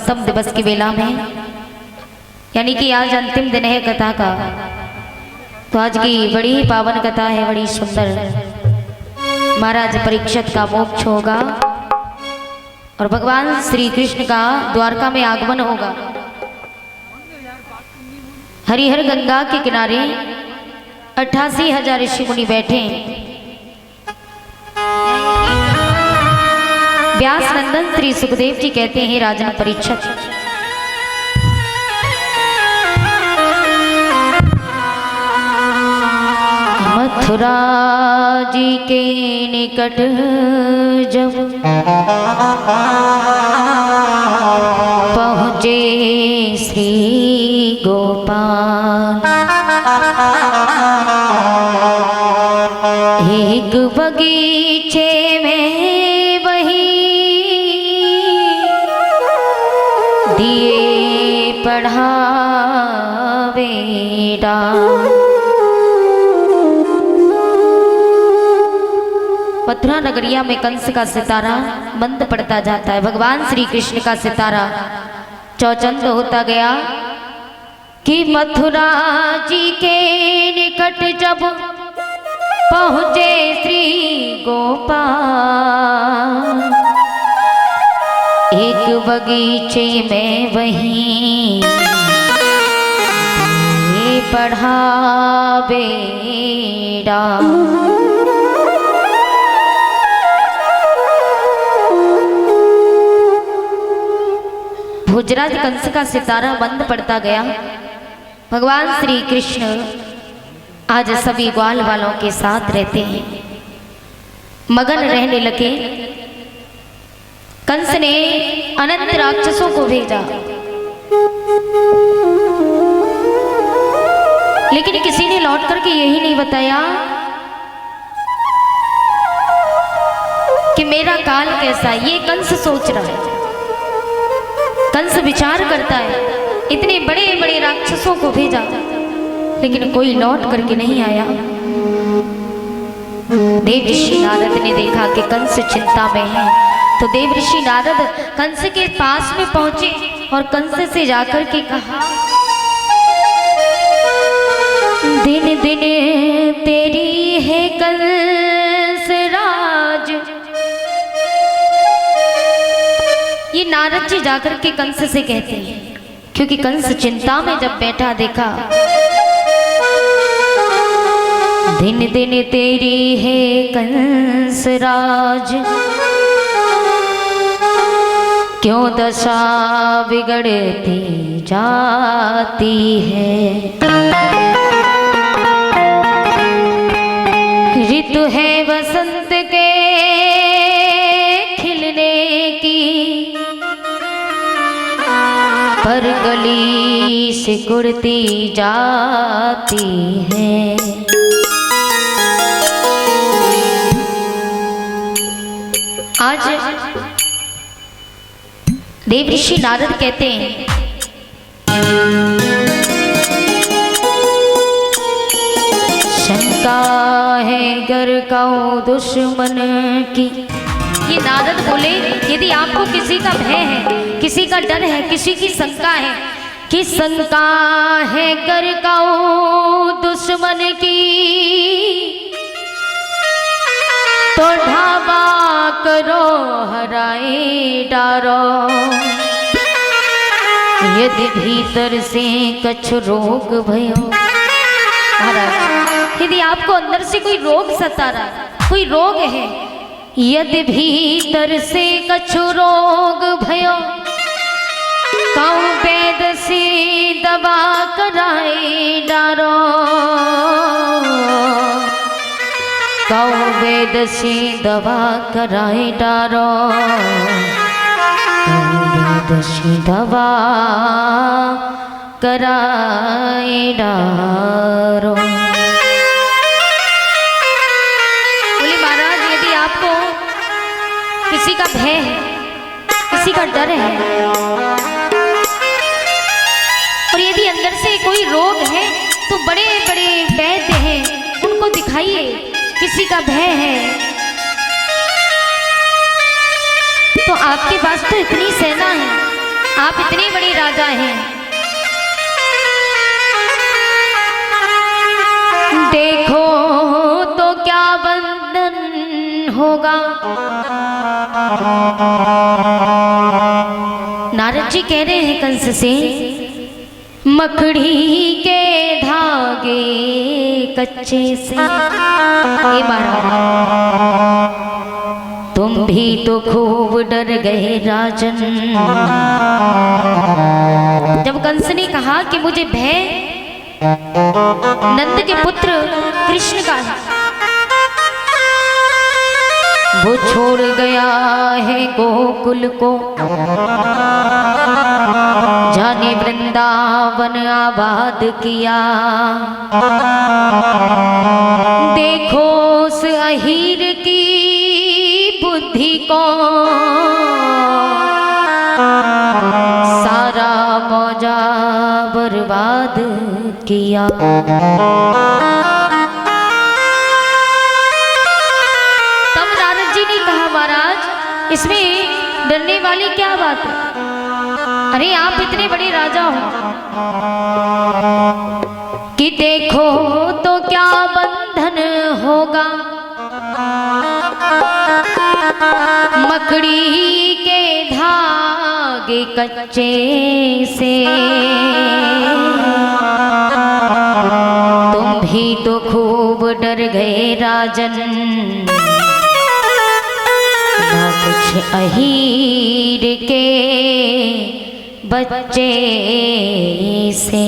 सप्तम दिवस की वेला में, यानी कि आज अंतिम दिन है कथा का। तो आज की बड़ी ही पावन कथा है, बड़ी सुंदर। महाराज परीक्षित का मोक्ष होगा और भगवान श्री कृष्ण का द्वारका में आगमन होगा। हरिहर गंगा के किनारे 88,000 ऋषि मुनि बैठे। व्यास नंदन श्री सुखदेव जी कहते हैं, राजन परीक्षित, मथुरा जी के निकट जब पहुँचे श्री गोपाल, एक बगीचे में वही दिए पढ़ावे डाल। मथुरा नगरिया में कंस का सितारा मंद पड़ता जाता है। भगवान श्री कृष्ण का सितारा चौचंद होता गया कि मथुरा जी के निकट जब पहुँचे श्री गोपाल, एक बगीचे में वहीं पढ़ावे डाल। भोजराज कंस का सितारा बंद पड़ता गया। भगवान श्री कृष्ण आज सभी ग्वाल वालों के साथ रहते हैं, मगन रहने लगे। कंस ने अनंत राक्षसों को भेजा, लेकिन किसी ने लौट करके यही नहीं बताया कि मेरा काल कैसा है। ये कंस सोच रहा है, कंस विचार करता है। इतने बड़े बड़े राक्षसों को भेजा, लेकिन कोई लौट करके नहीं आया। देवऋषि नारद ने देखा कि कंस चिंता में है, तो देवऋषि नारद कंस के पास में पहुंचे और कंस से जाकर के कहा, दिन दिन तेरी है कंस राज। ये नारद जी जाकर के कंस से कहते हैं, क्योंकि कंस चिंता में जब बैठा देखा, दिन दिन तेरी है कंस राज, क्यों दशा बिगड़ती जाती है। ऋतु है वसंत के खिलने की, पर गली सिकुड़ती जाती है। आज देवऋषि नारद कहते हैं, शंका है गर का दुश्मन की। ये नारद बोले, यदि आपको किसी का भय है, किसी का डर है, किसी की शंका है कि शंका है गर का दुश्मन की, तो ढाबा करो हराए डारो। यदि भीतर से कछु रोग भयो, महाराज यदि आपको अंदर से कोई रोग सता रहा, कोई रोग है, यदि भीतर से कछु रोग भयो, कौ वेद से दवा कराए डारो। कौ वेद से दवा कराए डारो, कौ वेद से दवा कराए डारो। बोले महाराज, यदि आपको किसी का भय है, किसी का डर है, और यदि अंदर से कोई रोग है, तो बड़े बड़े वैद्य हैं, उनको दिखाइए। किसी का भय है, तो आपके पास तो इतनी सेना है, आप इतने बड़े राजा हैं, देखो तो क्या बंधन होगा। नारद जी कह रहे हैं कंस से, मकड़ी के धागे कच्चे से। हे महाराज, तुम भी तो खूब डर गए राजन। जब कंस ने कहा कि मुझे भय नंद के पुत्र कृष्ण का है, वो छोड़ गया है गोकुल को, जाने वृंदावन आबाद किया। देखो उस अहीर की बुद्धि को, सारा मौजा बर्बाद किया। तब नारद जी ने कहा, महाराज इसमें डरने वाली क्या बात है? अरे आप इतने बड़े राजा हो कि देखो तो क्या बंधन होगा। मकड़ी के धागे कच्चे से, तुम भी तो खूब डर गए राजन। ना कुछ अहीर के बच्चे से।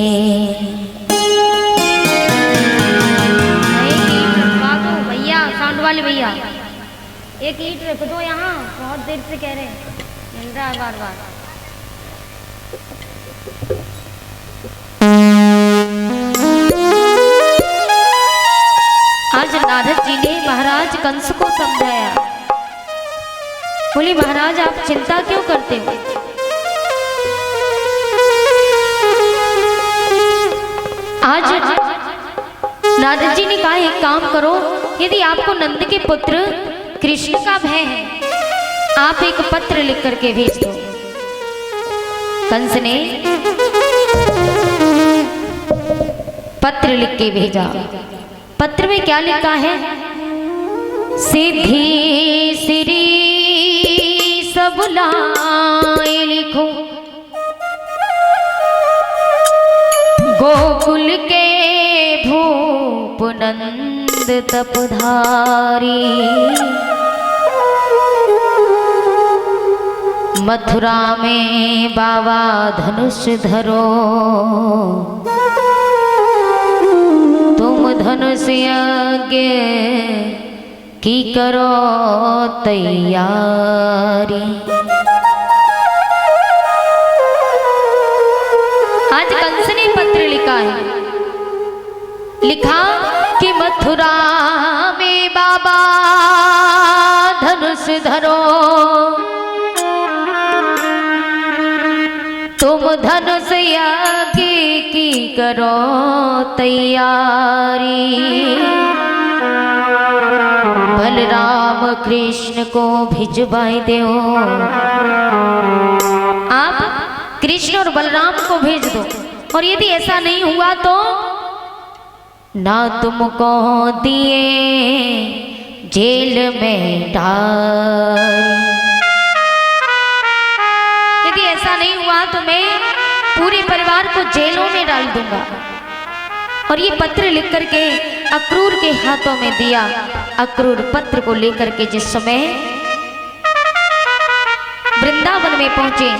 भैया साउंड वाले भैया, एक ईंट रख दो यहाँ, बहुत देर से कह रहे हैं, मिल रहा है बार बार। आज नारद जी ने महाराज कंस को समझाया, बोली महाराज आप चिंता क्यों करते हो? आज नारद जी ने कहा एक काम करो, यदि आपको नंद के पुत्र कृष्ण का भय है, आप एक पत्र लिख करके भेज दो। कंस ने पत्र लिख के भेजा। पत्र में क्या लिखा है? सीधी श्री सब लाए लिखो, गोकुल के भूप नंद तपधारी, मथुरा में बाबा धनुष धरो, तुम धनुष यज्ञ की करो तैयारी। आज कंस ने पत्र लिखा है, लिखा कि मथुरा में बाबा धनुष धरो, तुम धनुष यज्ञ की करो तैयारी। बलराम कृष्ण को भिजवाई दो, आप कृष्ण और बलराम को भेज दो, और यदि ऐसा नहीं हुआ तो ना तुमको दिए जेल में डाल। यदि ऐसा नहीं हुआ तो मैं पूरे परिवार को जेलों में डाल दूंगा। और ये पत्र लिख करके अक्रूर के हाथों में दिया। अक्रूर पत्र को लेकर के जिस समय वृंदावन में पहुंचे,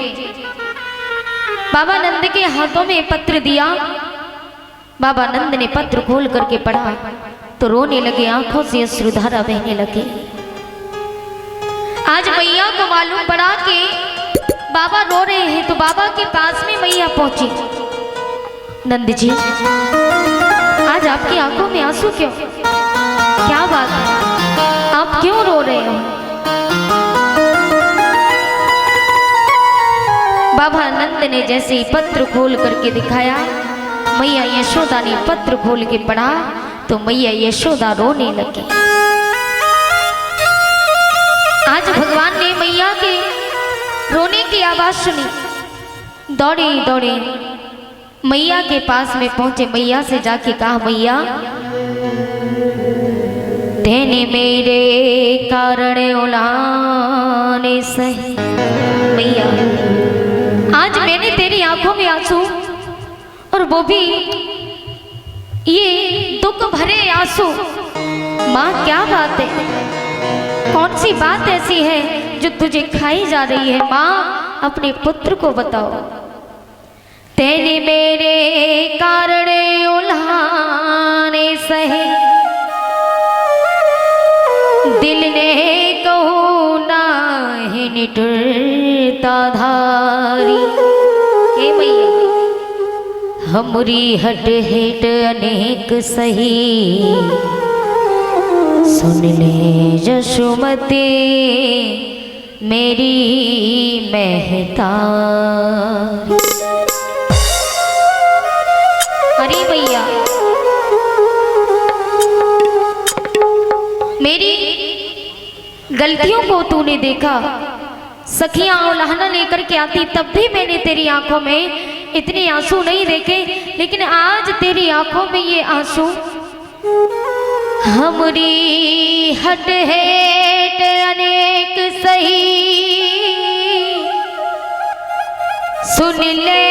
बाबा नंद के हाथों में पत्र दिया। बाबा नंद ने पत्र खोल करके पढ़ा तो रोने लगे, आंखों से अश्रुधारा बहने लगे। आज मैया को मालूम पड़ा कि बाबा रो रहे हैं, तो बाबा के पास में मैया पहुंची। नंद जी, आज आपकी आंखों में आंसू क्यों? क्या बात है, आप क्यों रो रहे हो? बाबा नंद ने जैसे ही पत्र खोल करके दिखाया, मैया यशोदा ने पत्र खोल के पढ़ा तो मैया यशोदा रोने लगी। आज भगवान ने मैया के रोने की आवाज सुनी। दौड़े दौड़े मैया के पास में पहुंचे। मैया से जाके कहा, मैया तेने मेरे कारण उलाने सही। मैया आज मैंने तेरी आंखों में आंसू, और वो भी ये दुख भरे आंसू। माँ क्या बात है, कौन सी बात ऐसी है जो तुझे खाई जा रही है? माँ अपने पुत्र को बताओ। तेने मेरे कारण उल्हाने सहे, दिल ने कहू नाही निटुरता धारी। हे मैया हमरी हट हेट अनेक सही, सुन ले जशुमती मेरी महतारी। अरे भैया मेरी गलतियों को तूने देखा, सखियां उल्हाना लेकर के आती तब भी मैंने तेरी आंखों में इतने आंसू नहीं देखे, लेकिन आज तेरी आंखों में ये आंसू। हमरी हट हेट अनेक सही, सुन ले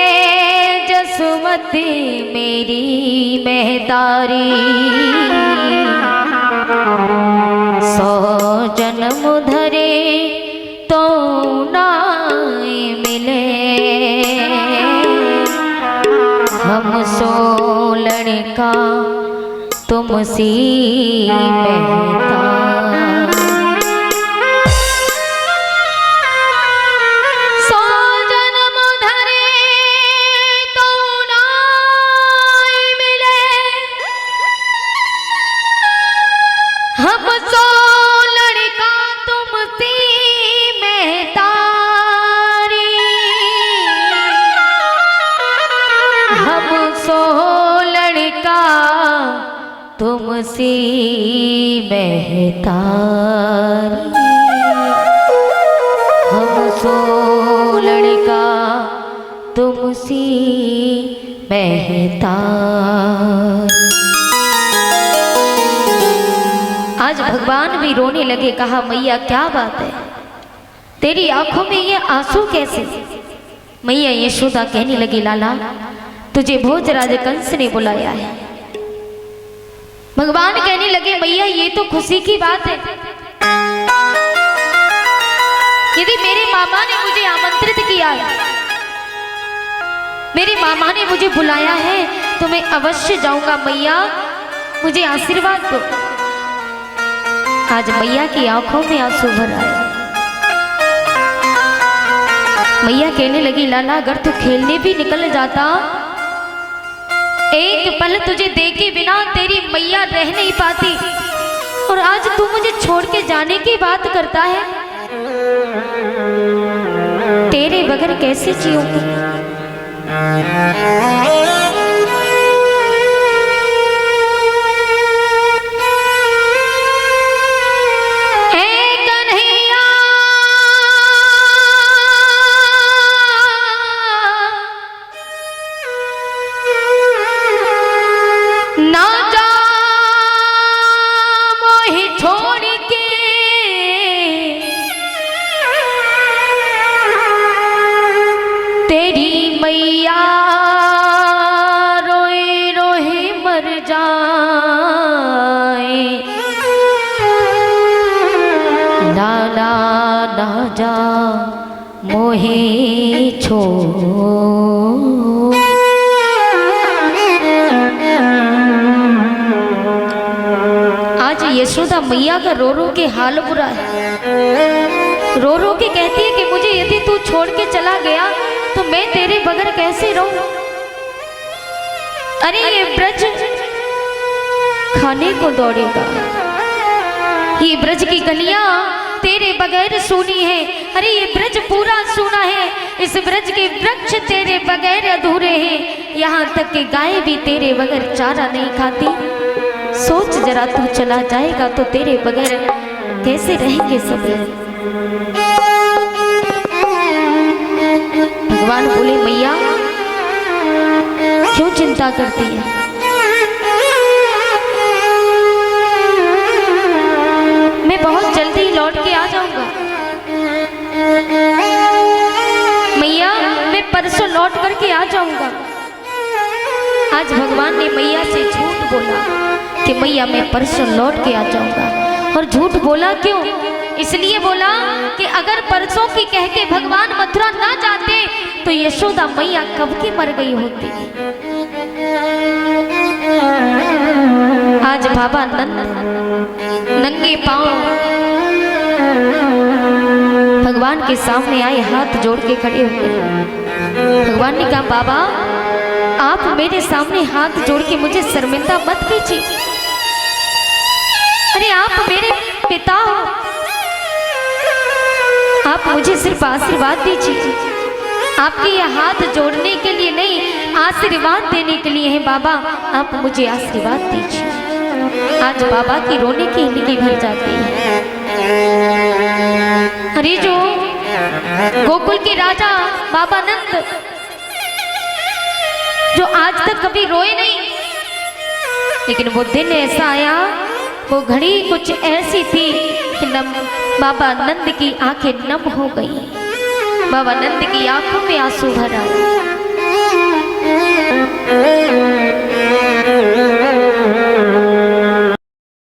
जसमती मेरी महतारी। 100 जन्म धरे तो ना मिले, हम सो लड़का तुम सी महता। तुमसे महतारी, हम सो लड़का तुमसे महतारी। आज भगवान भी रोने लगे। कहा, मैया क्या बात है, तेरी आंखों में ये आंसू कैसे? मैया यशोदा कहने लगी, लाला तुझे भोजराज कंस ने बुलाया है। भगवान कहने लगे, मैया ये तो खुशी की बात है, यदि मेरे मामा ने मुझे आमंत्रित किया है, मेरे मामा ने मुझे बुलाया है तो मैं अवश्य जाऊंगा। मैया मुझे आशीर्वाद दो। आज मैया की आंखों में आंसू भर आए। मैया कहने लगी, लाला अगर तू खेलने भी निकल जाता, एक पल तुझे देखे बिना तेरी मैया रह नहीं पाती, और आज तू मुझे छोड़ के जाने की बात करता है। तेरे बगैर कैसे जीऊंगी? तेरी मैया रोए रोए मर जाए, लाला ना जा मोहे छोड़। आज यशोदा मैया का रो रो के हाल बुरा है। रो रो के कहती है कि मुझे यदि तू छोड़ के चला गया तो मैं तेरे बगैर कैसे रहूं? अरे ये ब्रज खाने को दौड़ेगा, ये ब्रज की गलियां तेरे बगैर सूनी है। अरे ये ब्रज पूरा सूना है, इस ब्रज के वृक्ष तेरे बगैर अधूरे हैं, यहाँ तक कि गाय भी तेरे बगैर चारा नहीं खाती। सोच जरा, तू चला जाएगा तो तेरे बगैर कैसे रहेंगे सब। भगवान बोले मैया क्यों चिंता करती है? मैं बहुत जल्दी लौट के आ जाऊंगा। मैया मैं परसों लौट करके आ जाऊंगा। आज भगवान ने मैया से झूठ बोला कि मैया मैं परसों लौट के आ जाऊंगा। और झूठ बोला क्यों? इसलिए बोला कि अगर परसों की कह के भगवान मथुरा ना जाते तो यशोदा मैया कब की मर गई होती। आज बाबा नंद नंगे पांव भगवान के सामने आए, हाथ जोड़ के खड़े हो गए। भगवान ने कहा बाबा आप मेरे सामने हाथ जोड़ के मुझे शर्मिंदा मत कीजिए। अरे आप मेरे पिता हो, आप मुझे सिर्फ आशीर्वाद दीजिए। आपके ये हाथ जोड़ने के लिए नहीं, आशीर्वाद देने के लिए है बाबा, आप मुझे आशीर्वाद दीजिए। आज बाबा की रोने की हिंदगी भर जाती है। अरे जो गोकुल के राजा बाबा नंद जो आज तक कभी रोए नहीं, लेकिन वो दिन ऐसा आया, वो घड़ी कुछ ऐसी थी कि बाबा नंद की आंखें नम हो गई। बाबा नंद की आंखों में आंसू भर आए।